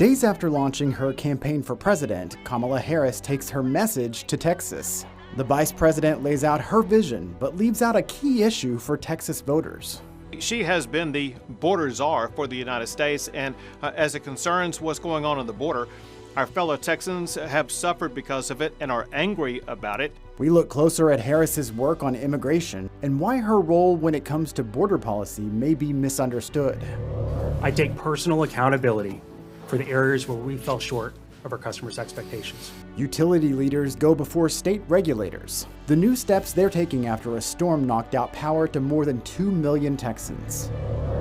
Days after launching her campaign for president, Kamala Harris takes her message to Texas. The vice president lays out her vision, but leaves out a key issue for Texas voters. She has been the border czar for the United States, and as it concerns what's going on the border, our fellow Texans have suffered because of it and are angry about it. We look closer at Harris's work on immigration and why her role when it comes to border policy may be misunderstood. I take personal accountability for the areas where we fell short of our customers' expectations. Utility leaders go before state regulators. The new steps they're taking after a storm knocked out power to more than 2 million Texans.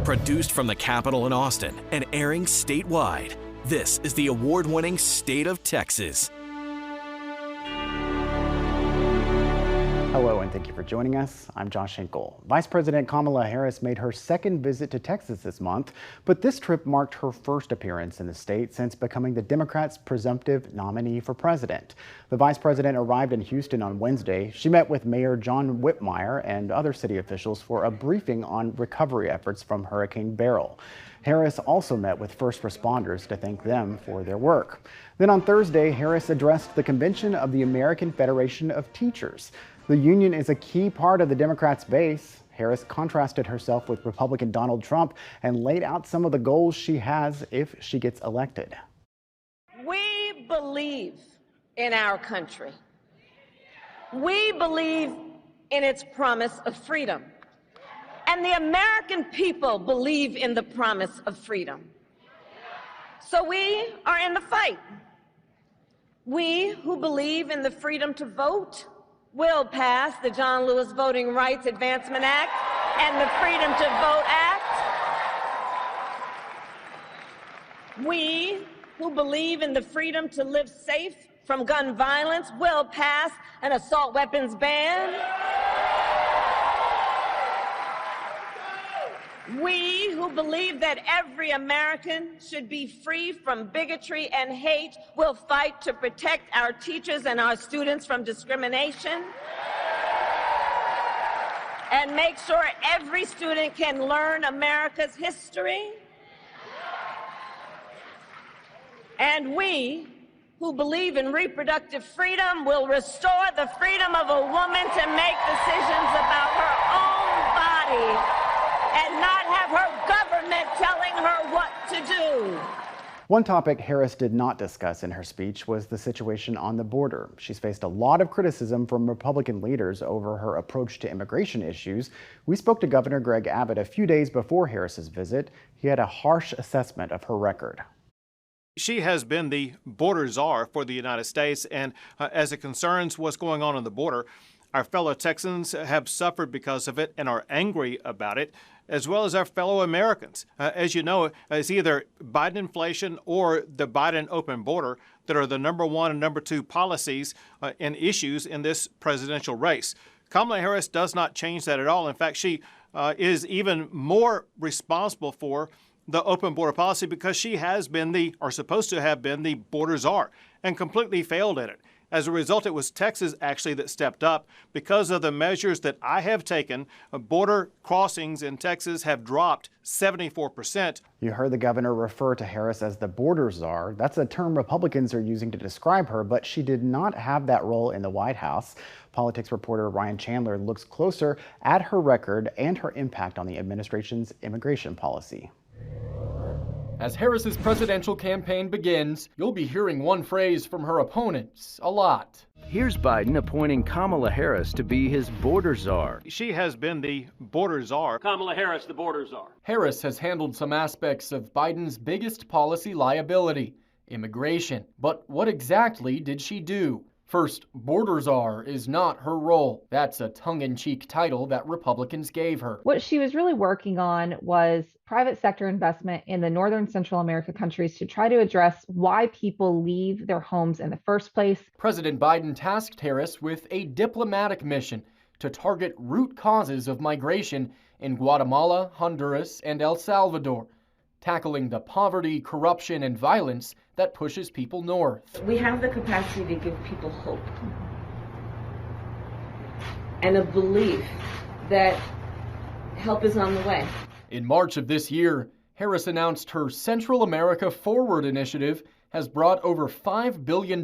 Produced from the Capitol in Austin and airing statewide, this is the award-winning State of Texas. Hello, and thank you for joining us. I'm Josh Hinkle. Vice President Kamala Harris made her second visit to Texas this month, but this trip marked her first appearance in the state since becoming the Democrats' presumptive nominee for president. The vice president arrived in Houston on Wednesday. She met with Mayor John Whitmire and other city officials for a briefing on recovery efforts from Hurricane Beryl. Harris also met with first responders to thank them for their work. Then on Thursday, Harris addressed the convention of the American Federation of Teachers. The union is a key part of the Democrats' base. Harris contrasted herself with Republican Donald Trump and laid out some of the goals she has if she gets elected. We believe in our country. We believe in its promise of freedom. And the American people believe in the promise of freedom. So we are in the fight. We who believe in the freedom to vote will pass the John Lewis Voting Rights Advancement Act and the Freedom to Vote Act. We who believe in the freedom to live safe from gun violence will pass an assault weapons ban. We who believe that every American should be free from bigotry and hate will fight to protect our teachers and our students from discrimination and make sure every student can learn America's history. And we who believe in reproductive freedom will restore the freedom of a woman to make decisions about her own body and not have her government telling her what to do. One topic Harris did not discuss in her speech was the situation on the border. She's faced a lot of criticism from Republican leaders over her approach to immigration issues. We spoke to Governor Greg Abbott a few days before Harris's visit. He had a harsh assessment of her record. She has been the border czar for the United States, and as it concerns what's going on the border, our fellow Texans have suffered because of it and are angry about it, as well as our fellow Americans. As you know, it's either Biden inflation or the Biden open border that are the number one and number two policies and issues in this presidential race. Kamala Harris does not change that at all. In fact, she is even more responsible for the open border policy because she has been or supposed to have been the border czar and completely failed at it. As a result, it was Texas actually that stepped up because of the measures that I have taken. Border crossings in Texas have dropped 74%. You heard the governor refer to Harris as the border czar. That's a term Republicans are using to describe her, but she did not have that role in the White House. Politics reporter Ryan Chandler looks closer at her record and her impact on the administration's immigration policy. As Harris's presidential campaign begins, you'll be hearing one phrase from her opponents a lot. Here's Biden appointing Kamala Harris to be his border czar. She has been the border czar. Kamala Harris, the border czar. Harris has handled some aspects of Biden's biggest policy liability, immigration. But what exactly did she do? First, border czar is not her role. That's a tongue-in-cheek title that Republicans gave her. What she was really working on was private sector investment in the Northern Central America countries to try to address why people leave their homes in the first place. President Biden tasked Harris with a diplomatic mission to target root causes of migration in Guatemala, Honduras, and El Salvador, tackling the poverty, corruption, and violence that pushes people north. We have the capacity to give people hope and a belief that help is on the way. In March of this year, Harris announced her Central America Forward initiative has brought over $5 billion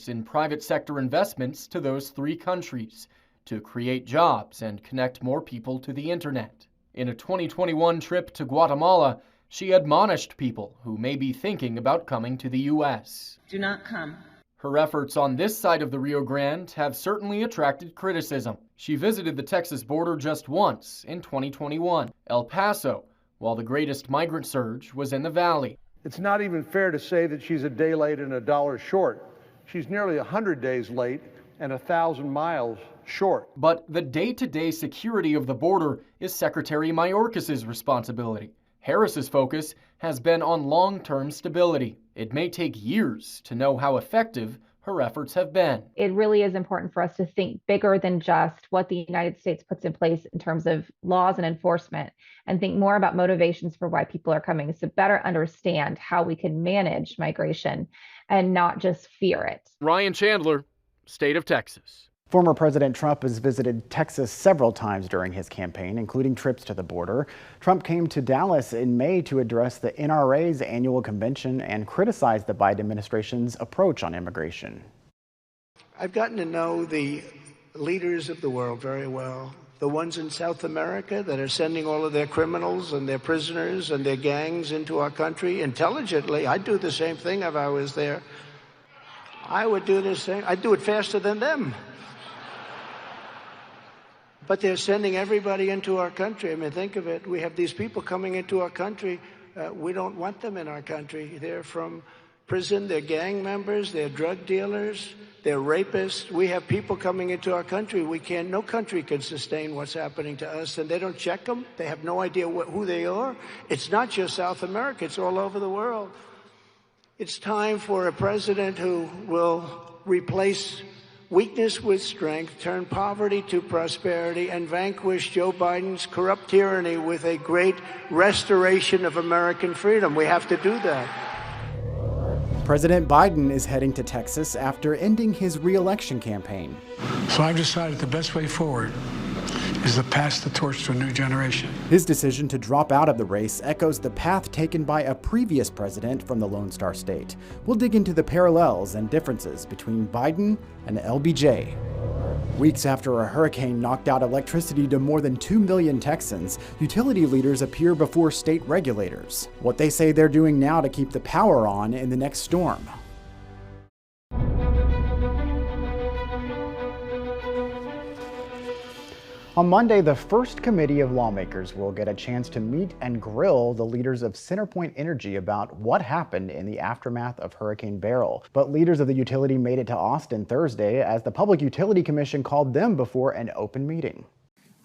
in private sector investments to those three countries to create jobs and connect more people to the internet. In a 2021 trip to Guatemala, she admonished people who may be thinking about coming to the U.S. Do not come. Her efforts on this side of the Rio Grande have certainly attracted criticism. She visited the Texas border just once in 2021, El Paso, while the greatest migrant surge was in the valley. It's not even fair to say that she's a day late and $1 short. She's nearly 100 days late and 1,000 miles short. But the day-to-day security of the border is Secretary Mayorkas's responsibility. Harris's focus has been on long-term stability. It may take years to know how effective her efforts have been. It really is important for us to think bigger than just what the United States puts in place in terms of laws and enforcement, and think more about motivations for why people are coming, so better understand how we can manage migration and not just fear it. Ryan Chandler, State of Texas. Former President Trump has visited Texas several times during his campaign, including trips to the border. Trump came to Dallas in May to address the NRA's annual convention and criticized the Biden administration's approach on immigration. I've gotten to know the leaders of the world very well. The ones in South America that are sending all of their criminals and their prisoners and their gangs into our country intelligently. I'd do the same thing if I was there. I would do the same. I'd do it faster than them. But they're sending everybody into our country. I mean, think of it. We have these people coming into our country. We don't want them in our country. They're from prison. They're gang members. They're drug dealers. They're rapists. We have people coming into our country. No country can sustain what's happening to us. And they don't check them. They have no idea who they are. It's not just South America. It's all over the world. It's time for a president who will replace weakness with strength, turn poverty to prosperity, and vanquish Joe Biden's corrupt tyranny with a great restoration of American freedom. We have to do that. President Biden is heading to Texas after ending his re-election campaign. So I've decided the best way forward is to pass the torch to a new generation. His decision to drop out of the race echoes the path taken by a previous president from the Lone Star State. We'll dig into the parallels and differences between Biden and LBJ. Weeks after a hurricane knocked out electricity to more than 2 million Texans, utility leaders appear before state regulators. What they say they're doing now to keep the power on in the next storm. On Monday, the first committee of lawmakers will get a chance to meet and grill the leaders of CenterPoint Energy about what happened in the aftermath of Hurricane Beryl. But leaders of the utility made it to Austin Thursday as the Public Utility Commission called them before an open meeting.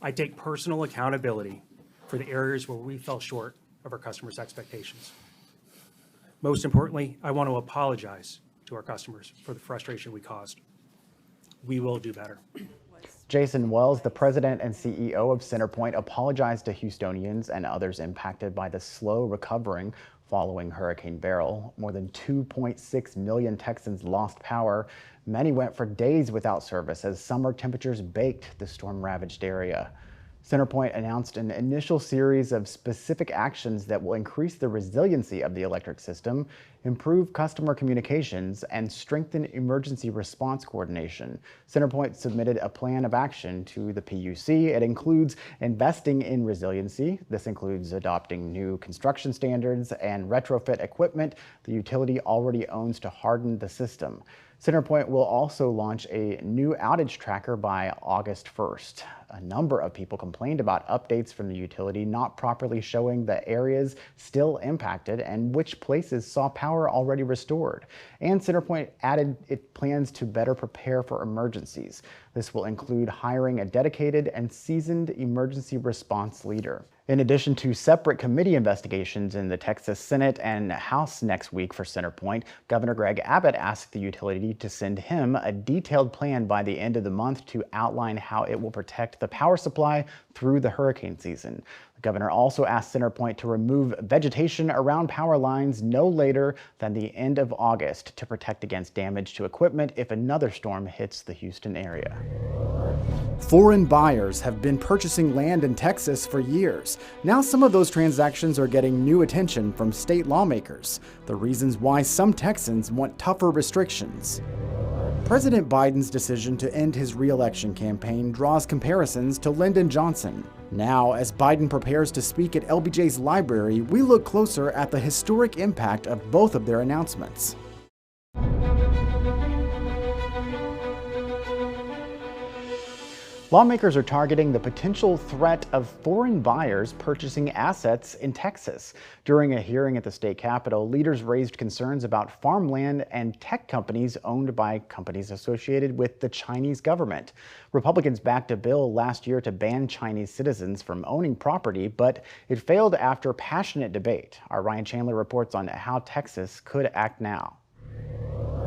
I take personal accountability for the areas where we fell short of our customers' expectations. Most importantly, I want to apologize to our customers for the frustration we caused. We will do better. Jason Wells, the president and CEO of CenterPoint, apologized to Houstonians and others impacted by the slow recovering following Hurricane Beryl. More than 2.6 million Texans lost power. Many went for days without service as summer temperatures baked the storm-ravaged area. CenterPoint announced an initial series of specific actions that will increase the resiliency of the electric system, improve customer communications, and strengthen emergency response coordination. CenterPoint submitted a plan of action to the PUC. It includes investing in resiliency. This includes adopting new construction standards and retrofit equipment the utility already owns to harden the system. CenterPoint will also launch a new outage tracker by August 1st. A number of people complained about updates from the utility not properly showing the areas still impacted and which places saw power already restored. And CenterPoint added it plans to better prepare for emergencies. This will include hiring a dedicated and seasoned emergency response leader. In addition to separate committee investigations in the Texas Senate and House next week for CenterPoint, Governor Greg Abbott asked the utility to send him a detailed plan by the end of the month to outline how it will protect the power supply through the hurricane season. The governor also asked CenterPoint to remove vegetation around power lines no later than the end of August to protect against damage to equipment if another storm hits the Houston area. Foreign buyers have been purchasing land in Texas for years. Now some of those transactions are getting new attention from state lawmakers. The reasons why some Texans want tougher restrictions. President Biden's decision to end his re-election campaign draws comparisons to Lyndon Johnson. Now, as Biden prepares to speak at LBJ's library, we look closer at the historic impact of both of their announcements. Lawmakers are targeting the potential threat of foreign buyers purchasing assets in Texas. During a hearing at the state capitol, leaders raised concerns about farmland and tech companies owned by companies associated with the Chinese government. Republicans backed a bill last year to ban Chinese citizens from owning property, but it failed after passionate debate. Our Ryan Chandler reports on how Texas could act now.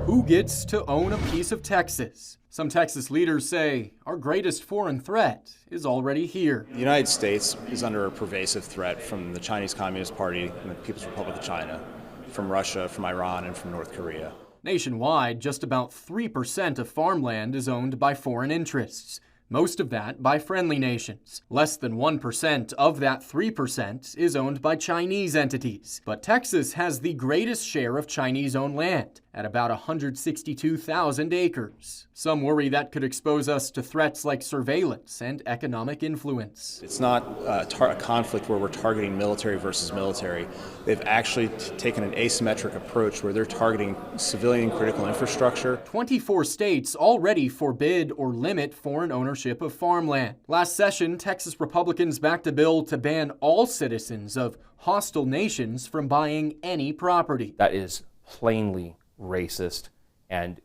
Who gets to own a piece of Texas? Some Texas leaders say our greatest foreign threat is already here. The United States is under a pervasive threat from the Chinese Communist Party and the People's Republic of China, from Russia, from Iran, and from North Korea. Nationwide, just about 3% of farmland is owned by foreign interests, most of that by friendly nations. Less than 1% of that 3% is owned by Chinese entities. But Texas has the greatest share of Chinese-owned land, at about 162,000 acres. Some worry that could expose us to threats like surveillance and economic influence. It's not a conflict where we're targeting military versus military. They've actually taken an asymmetric approach where they're targeting civilian critical infrastructure. 24 states already forbid or limit foreign ownership of farmland. Last session, Texas Republicans backed a bill to ban all citizens of hostile nations from buying any property. That is plainly racist, and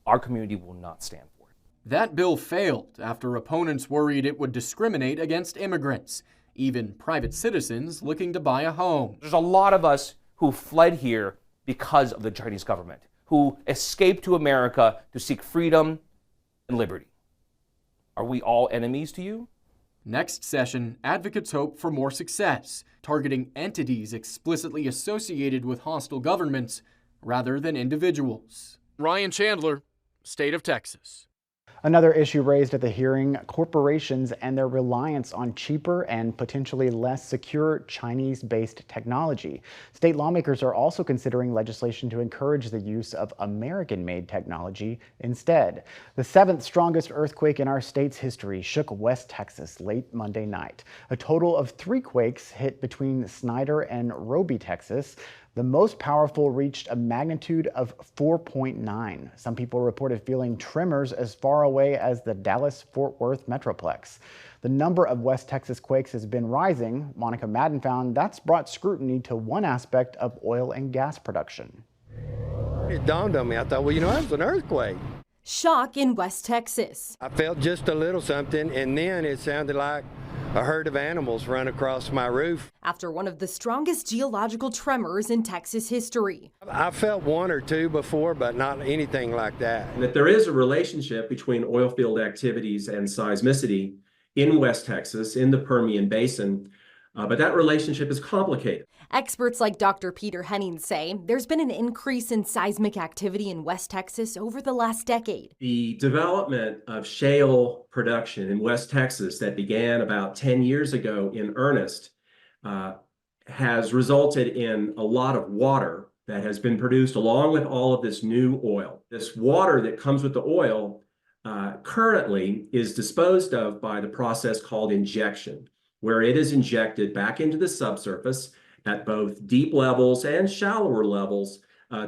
our community will not stand for it. That bill failed after opponents worried it would discriminate against immigrants, even private citizens looking to buy a home. There's a lot of us who fled here because of the Chinese government, who escaped to America to seek freedom and liberty. Are we all enemies to you? Next session, advocates hope for more success, targeting entities explicitly associated with hostile governments rather than individuals. Ryan Chandler, State of Texas. Another issue raised at the hearing, corporations and their reliance on cheaper and potentially less secure Chinese-based technology. State lawmakers are also considering legislation to encourage the use of American-made technology instead. The 7th strongest earthquake in our state's history shook West Texas late Monday night. A total of 3 quakes hit between Snyder and Roby, Texas. The most powerful reached a magnitude of 4.9. Some people reported feeling tremors as far away as the Dallas-Fort Worth Metroplex. The number of West Texas quakes has been rising. Monica Madden found that's brought scrutiny to one aspect of oil and gas production. It dawned on me. I thought, well, that was an earthquake. Shock in West Texas. I felt just a little something, and then it sounded like a herd of animals run across my roof. After one of the strongest geological tremors in Texas history. I felt 1 or 2 before, but not anything like that. And that there is a relationship between oil field activities and seismicity in West Texas, in the Permian Basin, but that relationship is complicated. Experts like Dr. Peter Henning say there's been an increase in seismic activity in West Texas over the last decade. The development of shale production in West Texas that began about 10 years ago in earnest has resulted in a lot of water that has been produced along with all of this new oil. This water that comes with the oil currently is disposed of by the process called injection, where it is injected back into the subsurface at both deep levels and shallower levels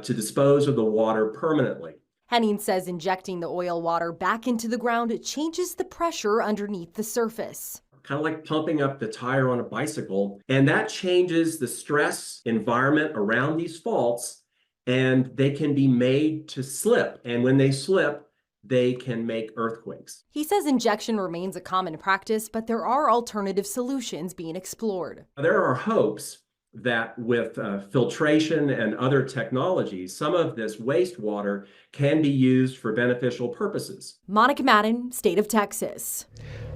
to dispose of the water permanently. Henning says injecting the oil water back into the ground changes the pressure underneath the surface. Kind of like pumping up the tire on a bicycle, and that changes the stress environment around these faults, and they can be made to slip. And when they slip, they can make earthquakes. He says injection remains a common practice, but there are alternative solutions being explored. There are hopes that with filtration and other technologies, some of this wastewater can be used for beneficial purposes. Monica Madden, State of Texas.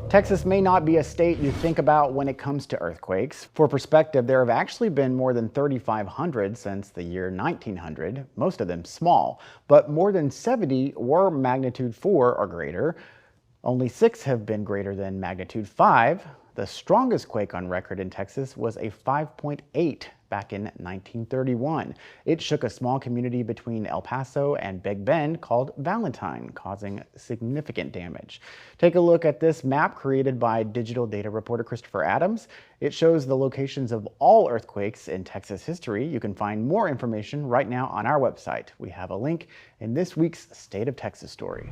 Texas may not be a state you think about when it comes to earthquakes. For perspective, there have actually been more than 3,500 since the year 1900, most of them small, but more than 70 were magnitude 4 or greater. Only 6 have been greater than magnitude 5. The strongest quake on record in Texas was a 5.8 back in 1931. It shook a small community between El Paso and Big Bend called Valentine, causing significant damage. Take a look at this map created by digital data reporter Christopher Adams. It shows the locations of all earthquakes in Texas history. You can find more information right now on our website. We have a link in this week's State of Texas story.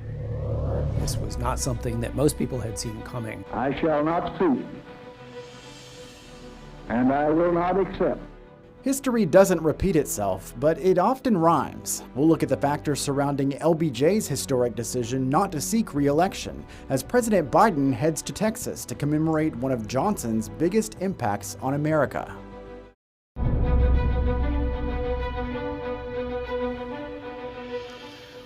This was not something that most people had seen coming. I shall not stoop, and I will not accept. History doesn't repeat itself, but it often rhymes. We'll look at the factors surrounding LBJ's historic decision not to seek re-election as President Biden heads to Texas to commemorate one of Johnson's biggest impacts on America.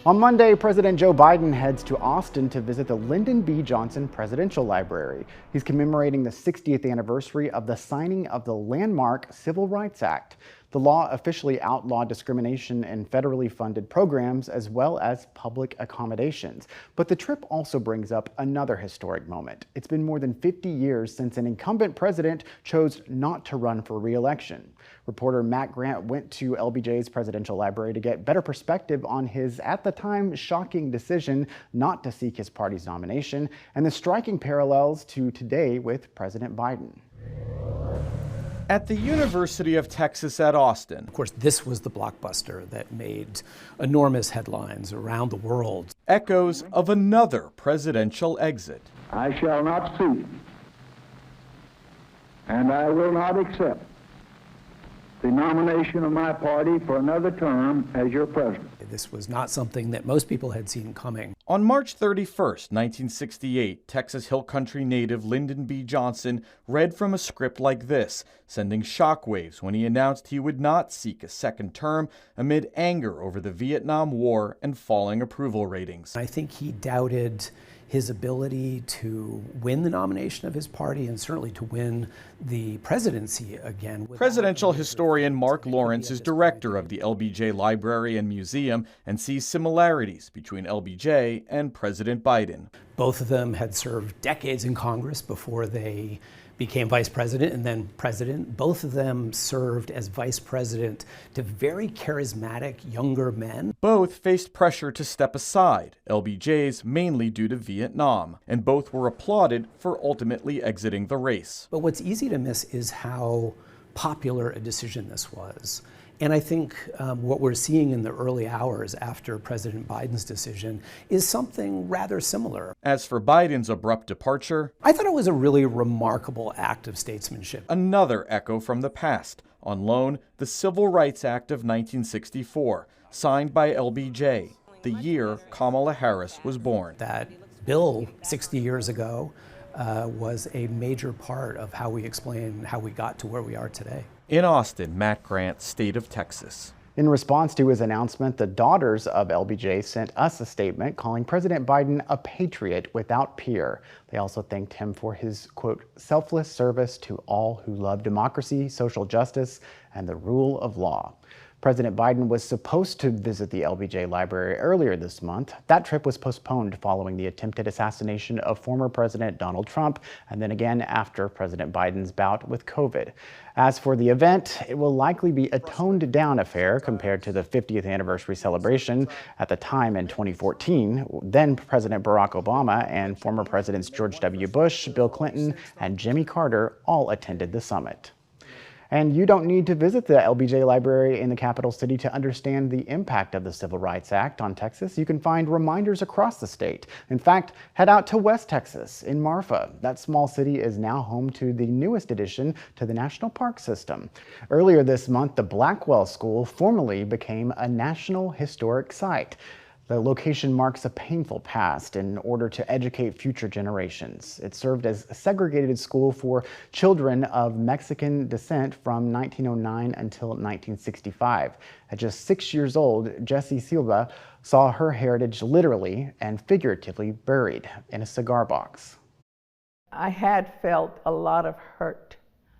On Monday, President Joe Biden heads to Austin to visit the Lyndon B. Johnson Presidential Library. He's commemorating the 60th anniversary of the signing of the landmark Civil Rights Act. The law officially outlawed discrimination in federally funded programs as well as public accommodations. But the trip also brings up another historic moment. It's been more than 50 years since an incumbent president chose not to run for re-election. Reporter Matt Grant went to LBJ's Presidential Library to get better perspective on his, at the time, shocking decision not to seek his party's nomination and the striking parallels to today with President Biden. At the University of Texas at Austin. Of course, this was the blockbuster that made enormous headlines around the world. Echoes of another presidential exit. I shall not stoop, and I will not accept the nomination of my party for another term as your president. This was not something that most people had seen coming. On March 31st, 1968, Texas Hill Country native Lyndon B. Johnson read from a script like this, sending shockwaves when he announced he would not seek a second term amid anger over the Vietnam War and falling approval ratings. I think he doubted his ability to win the nomination of his party and certainly to win the presidency again. Presidential historian Mark Lawrence is director of the LBJ Library and Museum and sees similarities between LBJ and President Biden. Both of them had served decades in Congress before they became vice president and then president. Both of them served as vice president to very charismatic younger men. Both faced pressure to step aside, LBJ's mainly due to Vietnam, and both were applauded for ultimately exiting the race. But what's easy to miss is how popular a decision this was. And I think what we're seeing in the early hours after President Biden's decision is something rather similar. As for Biden's abrupt departure, I thought it was a really remarkable act of statesmanship. Another echo from the past. On loan, the Civil Rights Act of 1964, signed by LBJ, the year Kamala Harris was born. That bill 60 years ago was a major part of how we explain how we got to where we are today. In Austin, Matt Grant, State of Texas. In response to his announcement, the daughters of LBJ sent us a statement calling President Biden a patriot without peer. They also thanked him for his, quote, selfless service to all who love democracy, social justice, and the rule of law. President Biden was supposed to visit the LBJ Library earlier this month. That trip was postponed following the attempted assassination of former President Donald Trump, and then again after President Biden's bout with COVID. As for the event, it will likely be a toned-down affair compared to the 50th anniversary celebration at the time in 2014. Then President Barack Obama and former Presidents George W. Bush, Bill Clinton, and Jimmy Carter all attended the summit. And you don't need to visit the LBJ Library in the capital city to understand the impact of the Civil Rights Act on Texas. You can find reminders across the state. In fact, head out to West Texas in Marfa. That small city is now home to the newest addition to the National Park System. Earlier this month, the Blackwell School formally became a National Historic Site. The location marks a painful past in order to educate future generations. It served as a segregated school for children of Mexican descent from 1909 until 1965. At just 6 years old, Jessie Silva saw her heritage literally and figuratively buried in a cigar box. I had felt a lot of hurt.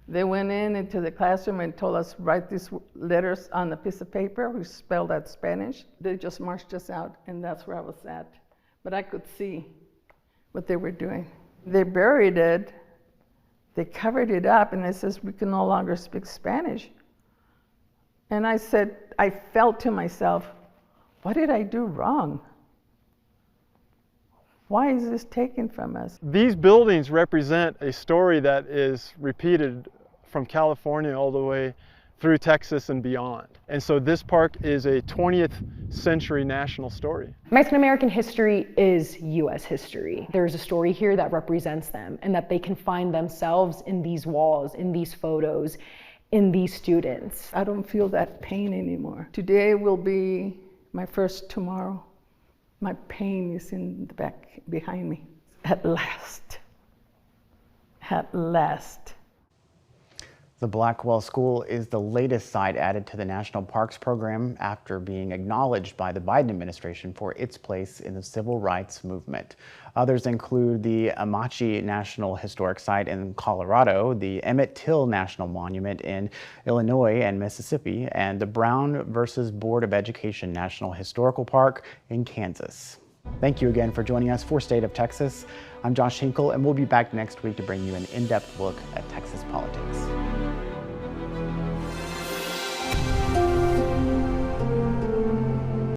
They went into the classroom and told us write these letters on a piece of paper. We spelled out Spanish. They just marched us out, and that's where I was at. But I could see what they were doing. They buried it, they covered it up, and it says we can no longer speak Spanish. And I said, I felt to myself, what did I do wrong? Why is this taken from us? These buildings represent a story that is repeated from California all the way through Texas and beyond. And so this park is a 20th century national story. Mexican American history is U.S. history. There's a story here that represents them and that they can find themselves in these walls, in these photos, in these students. I don't feel that pain anymore. Today will be my first tomorrow. My pain is in the back behind me. At last. At last. The Blackwell School is the latest site added to the National Parks Program after being acknowledged by the Biden administration for its place in the civil rights movement. Others include the Amache National Historic Site in Colorado, the Emmett Till National Monument in Illinois and Mississippi, and the Brown versus Board of Education National Historical Park in Kansas. Thank you again for joining us for State of Texas. I'm Josh Hinkle, and we'll be back next week to bring you an in-depth look at Texas politics.